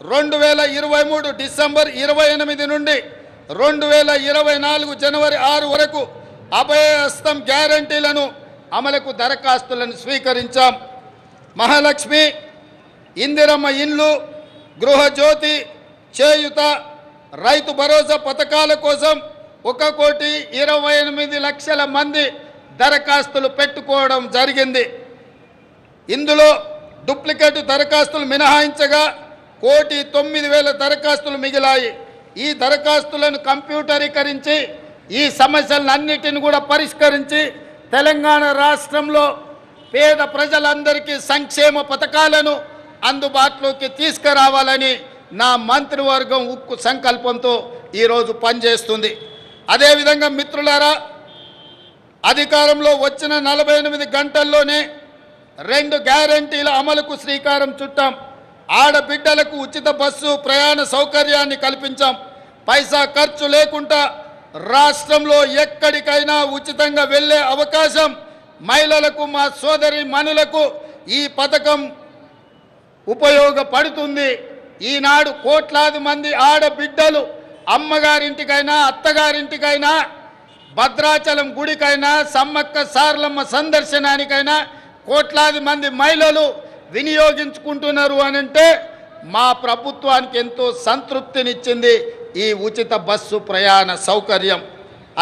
2023 December 28 నుండి 2024 జనవరి 6 వరకు అభయహస్తం గ్యారంటీలను అమలుకు దరఖాస్తులను స్వీకరించాం. మహాలక్ష్మి, ఇందిరమ్మ ఇండ్లు, గృహజ్యోతి, చేయుత, రైతు భరోసా పథకాల కోసం 1,28,00,000 మంది దరఖాస్తులు పెట్టుకోవడం జరిగింది. ఇందులో డూప్లికేట్ దరఖాస్తులు మినహాయించగా 1,09,000 దరఖాస్తులు మిగిలాయి. ఈ దరఖాస్తులను కంప్యూటరీకరించి ఈ సమస్యలన్నిటిని కూడా పరిష్కరించి తెలంగాణ రాష్ట్రంలో పేద ప్రజలందరికీ సంక్షేమ పథకాలను అందుబాటులోకి తీసుకురావాలని నా మంత్రివర్గం ఉక్కు సంకల్పంతో ఈరోజు పనిచేస్తుంది. అదేవిధంగా మిత్రులారా, అధికారంలో వచ్చిన 48 గంటల్లోనే 2 గ్యారంటీల అమలుకు శ్రీకారం చుట్టాం. ఆడబిడ్డలకు ఉచిత బస్సు ప్రయాణ సౌకర్యాన్ని కల్పించాం. పైసా ఖర్చు లేకుండా రాష్ట్రంలో ఎక్కడికైనా ఉచితంగా వెళ్ళే అవకాశం మహిళలకు, మా సోదరి మనులకు ఈ పథకం ఉపయోగపడుతుంది. ఈనాడు కోట్లాది మంది ఆడబిడ్డలు అమ్మగారింటికైనా అత్తగారింటికైనా భద్రాచలం గుడికైనా సమ్మక్క సారలమ్మ సందర్శనానికైనా కోట్లాది మంది మహిళలు వినియోగించుకుంటున్నారు అనంటే మా ప్రభుత్వానికి ఎంతో సంతృప్తినిచ్చింది ఈ ఉచిత బస్సు ప్రయాణ సౌకర్యం.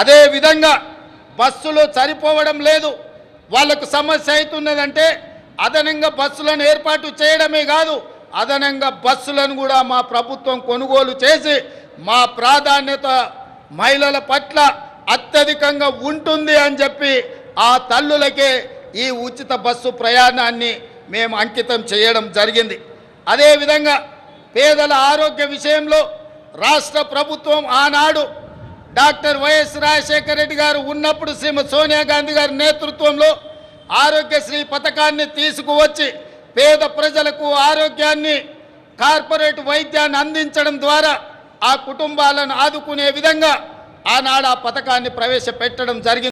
అదేవిధంగా బస్సులు సరిపోవడం లేదు, వాళ్ళకు సమస్య అవుతున్నదంటే అదనంగా బస్సులను ఏర్పాటు చేయడమే కాదు, అదనంగా బస్సులను కూడా మా ప్రభుత్వం కొనుగోలు చేసి మా ప్రాధాన్యత మహిళల పట్ల అత్యధికంగా ఉంటుంది అని చెప్పి ఆ తల్లులకే ఈ ఉచిత బస్సు ప్రయాణాన్ని మేము అంకితం చేయడం జరిగింది. అదేవిధంగా పేదల ఆరోగ్య విషయంలో రాష్ట్ర ప్రభుత్వం ఆనాడు డాక్టర్ వైఎస్ రాజశేఖర రెడ్డి గారు ఉన్నప్పుడు శ్రీమతి సోనియా గాంధీ గారి నేతృత్వంలో ఆరోగ్యశ్రీ పథకాన్ని తీసుకువచ్చి పేద ప్రజలకు ఆరోగ్యాన్ని, కార్పొరేట్ వైద్యాన్ని అందించడం ద్వారా ఆ కుటుంబాలను ఆదుకునే విధంగా ఆనాడు ఆ పథకాన్ని ప్రవేశపెట్టడం జరిగింది.